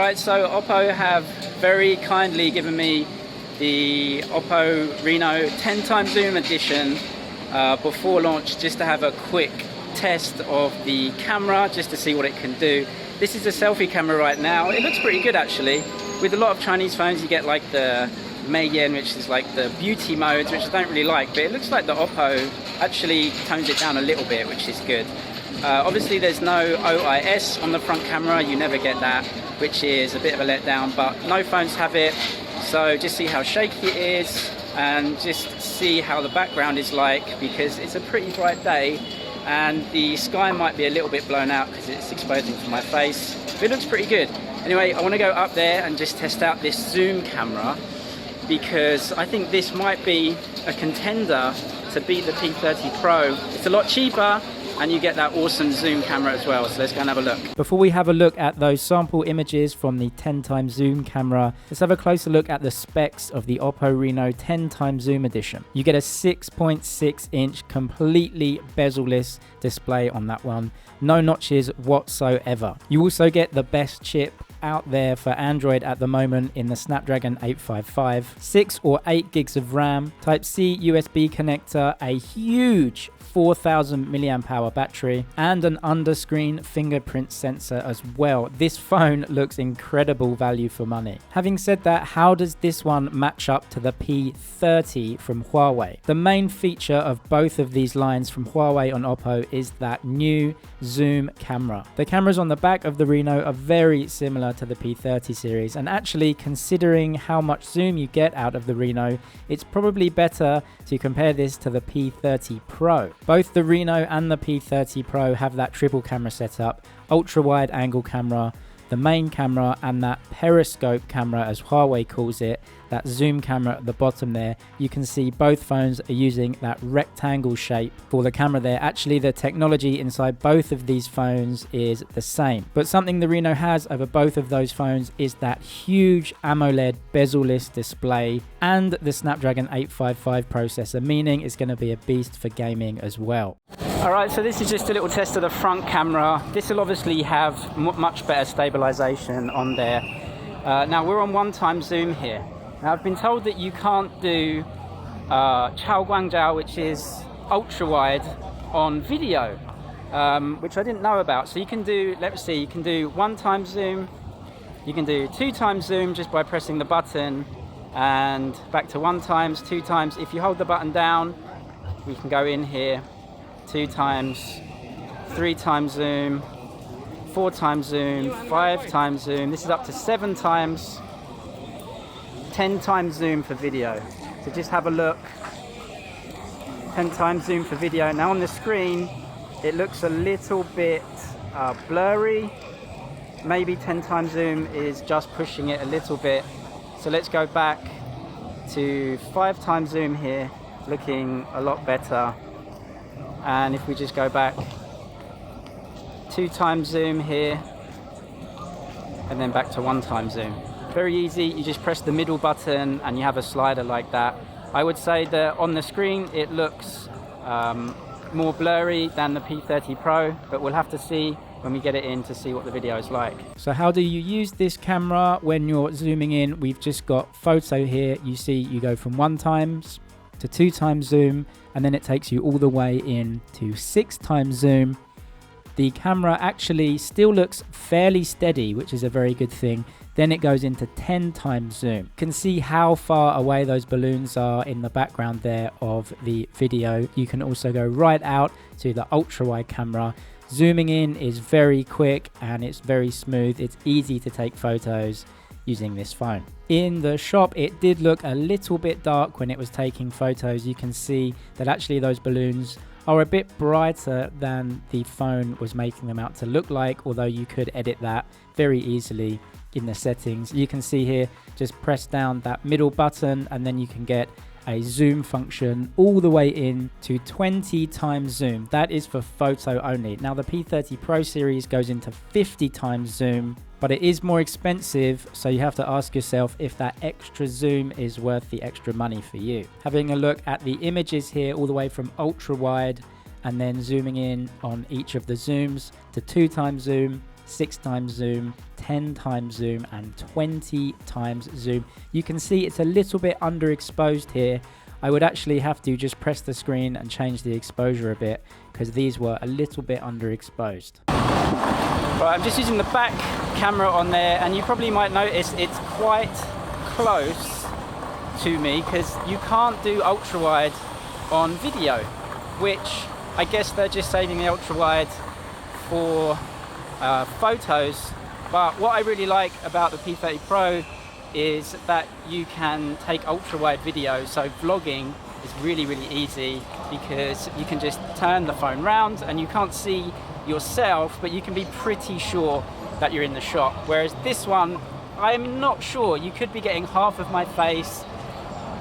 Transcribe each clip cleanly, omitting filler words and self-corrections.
Alright, so Oppo have very kindly given me the Oppo Reno 10x zoom edition before launch, just to have a quick test of the camera, just to see what it can do. This is a selfie camera right now. It looks pretty good actually. With a lot of Chinese phones you get like the Meiyan, which is like the beauty modes, which I don't really like, but it looks like the Oppo actually tones it down a little bit, which is good. Obviously there's no OIS on the front camera, you never get that, which is a bit of a letdown, but no phones have it. So just see how shaky it is and just see how the background is like, because it's a pretty bright day and the sky might be a little bit blown out because it's exposing from my face, but it looks pretty good. Anyway, I want to go up there and just test out this zoom camera, because I think this might be a contender to beat the P30 Pro. It's a lot cheaper and you get that awesome zoom camera as well. So let's go and have a look. Before we have a look at those sample images from the 10x zoom camera, let's have a closer look at the specs of the Oppo Reno 10x zoom edition. You get a 6.6-inch completely bezel-less display on that one. No notches whatsoever. You also get the best chip out there for Android at the moment in the Snapdragon 855, 6 or 8 gigs of RAM, Type-C USB connector, a huge 4000 mAh battery, and an under-screen fingerprint sensor as well. This phone looks incredible value for money. Having said that, how does this one match up to the P30 from Huawei? The main feature of both of these lines from Huawei on Oppo is that new zoom camera. The cameras on the back of the Reno are very similar to the P30 series, and actually, considering how much zoom you get out of the Reno, it's probably better to compare this to the P30 Pro. Both the Reno and the P30 Pro have that triple camera setup, ultra wide angle camera, the main camera, and that periscope camera as Huawei calls it, that zoom camera at the bottom there. You can see both phones are using that rectangle shape for the camera there. Actually, the technology inside both of these phones is the same, but something the Reno has over both of those phones is that huge AMOLED bezel-less display and the Snapdragon 855 processor, meaning it's going to be a beast for gaming as well. Alright, so this is just a little test of the front camera. This will obviously have much better stabilization on there. Now we're on 1x zoom here. Now I've been told that you can't do Chao Guangzhou, which is ultra wide, on video, which I didn't know about. So you can do, let's see, you can do 1x zoom, you can do 2x zoom just by pressing the button, and back to 1x, 2x. If you hold the button down, we can go in here, 2x, 3x zoom, 4x zoom, 5x zoom. This is up to 7x, 10x zoom for video. So just have a look. 10x zoom for video. Now on the screen, it looks a little bit blurry. Maybe 10x zoom is just pushing it a little bit. So let's go back to 5x zoom here, looking a lot better. And if we just go back, 2x zoom here, and then back to 1x zoom. Very easy, you just press the middle button and you have a slider like that. I would say that on the screen it looks more blurry than the P30 Pro, but we'll have to see when we get it in to see what the video is like. So how do you use this camera when you're zooming in? We've just got photo here. You see you go from 1x to 2x zoom, and then it takes you all the way in to 6x zoom. The camera actually still looks fairly steady, which is a very good thing. Then it goes into 10x zoom. You can see how far away those balloons are in the background there of the video. You can also go right out to the ultra wide camera. Zooming in is very quick and it's very smooth. It's easy to take photos using this phone. In the shop, it did look a little bit dark when it was taking photos. You can see that actually those balloons are a bit brighter than the phone was making them out to look like, although you could edit that very easily in the settings. You can see here, just press down that middle button and then you can get a zoom function all the way in to 20x zoom. That is for photo only. Now the P30 Pro series goes into 50x zoom, but it is more expensive, so you have to ask yourself if that extra zoom is worth the extra money for you. Having a look at the images here, all the way from ultra wide and then zooming in on each of the zooms to 2x zoom, 6 times zoom, 10 times zoom, and 20 times zoom. You can see it's a little bit underexposed here. I would actually have to just press the screen and change the exposure a bit because these were a little bit underexposed. Right, I'm just using the back camera on there, and you probably might notice it's quite close to me because you can't do ultra wide on video, which I guess they're just saving the ultra wide for photos. But what I really like about the P30 Pro is that you can take ultra wide video, so vlogging is really easy because you can just turn the phone round and you can't see yourself, but you can be pretty sure that you're in the shot. Whereas this one, I'm not sure, you could be getting half of my face,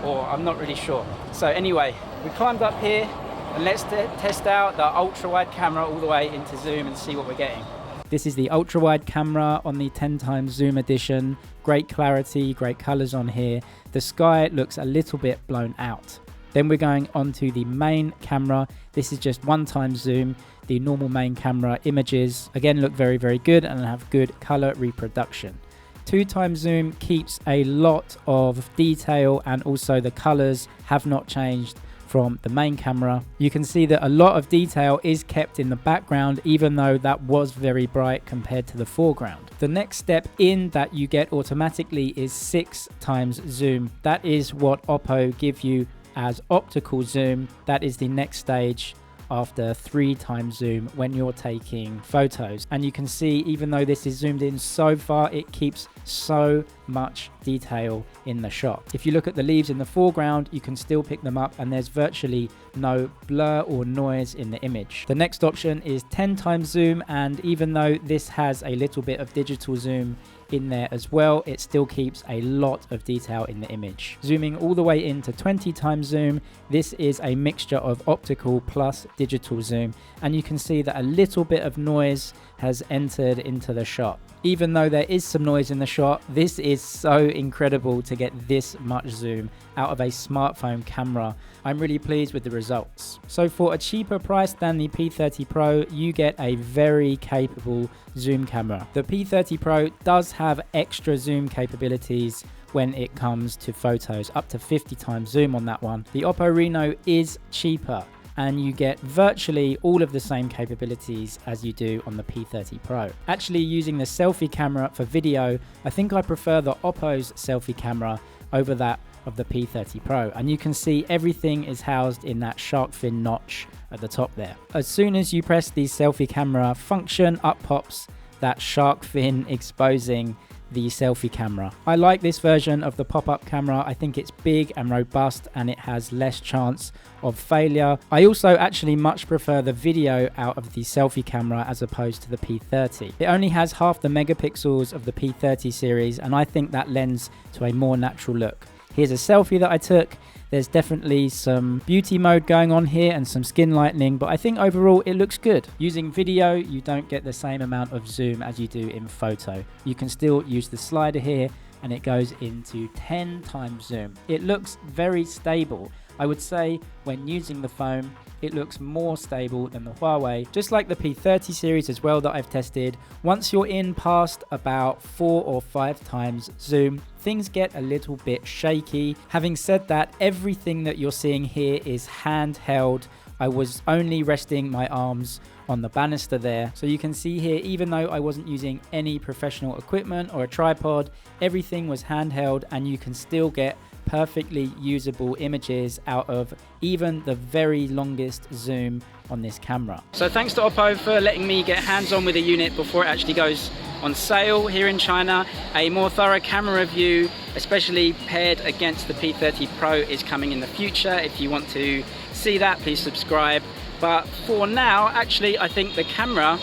or I'm not really sure. So anyway, we climbed up here and let's test out the ultra wide camera all the way into zoom and see what we're getting. This is the ultra wide camera on the 10 times zoom edition. Great clarity, great colors on here. The sky looks a little bit blown out. Then we're going on to the main camera. This is just 1 times zoom. The normal main camera images again look very good and have good color reproduction. 2 times zoom keeps a lot of detail, and also the colors have not changed from the main camera. You can see that a lot of detail is kept in the background, even though that was very bright compared to the foreground. The next step in that you get automatically is 6 times zoom. That is what Oppo give you as optical zoom. That is the next stage after 3 times zoom when you're taking photos. And you can see, even though this is zoomed in so far, it keeps so much detail in the shot. If you look at the leaves in the foreground, you can still pick them up and there's virtually no blur or noise in the image. The next option is 10 times zoom, and even though this has a little bit of digital zoom in there as well, it still keeps a lot of detail in the image. Zooming all the way into 20 times zoom, this is a mixture of optical plus digital zoom, and you can see that a little bit of noise has entered into the shot. Even though there is some noise in the shot, this is so incredible to get this much zoom out of a smartphone camera. I'm really pleased with the results. So for a cheaper price than the P30 Pro, you get a very capable zoom camera. The P30 Pro does have extra zoom capabilities when it comes to photos, up to 50 times zoom on that one. The Oppo Reno is cheaper, and you get virtually all of the same capabilities as you do on the P30 Pro. Actually, using the selfie camera for video, I think I prefer the Oppo's selfie camera over that of the P30 Pro, and you can see everything is housed in that shark fin notch at the top there. As soon as you press the selfie camera function, up pops that shark fin exposing the selfie camera. I like this version of the pop-up camera. I think it's big and robust and it has less chance of failure. I also actually much prefer the video out of the selfie camera as opposed to the P30. It only has half the megapixels of the P30 series, and I think that lends to a more natural look. Here's a selfie that I took. There's definitely some beauty mode going on here and some skin lightening, but I think overall it looks good. Using video, you don't get the same amount of zoom as you do in photo. You can still use the slider here and it goes into 10 times zoom. It looks very stable. I would say when using the phone, it looks more stable than the Huawei, just like the P30 series as well that I've tested. Once you're in past about 4 or 5 times zoom, things get a little bit shaky. Having said that, everything that you're seeing here is handheld. I was only resting my arms on the banister there. So you can see here, even though I wasn't using any professional equipment or a tripod, everything was handheld, and you can still get perfectly usable images out of even the very longest zoom on this camera. So thanks to Oppo for letting me get hands-on with the unit before it actually goes on sale here in China. A more thorough camera review, especially paired against the P30 Pro, is coming in the future. If you want to see that, please subscribe. But for now, actually, I think the camera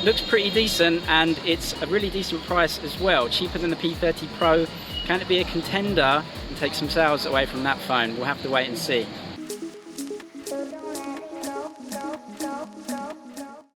looks pretty decent, and it's a really decent price as well. Cheaper than the P30 Pro. Can it be a contender and take some sales away from that phone? We'll have to wait and see.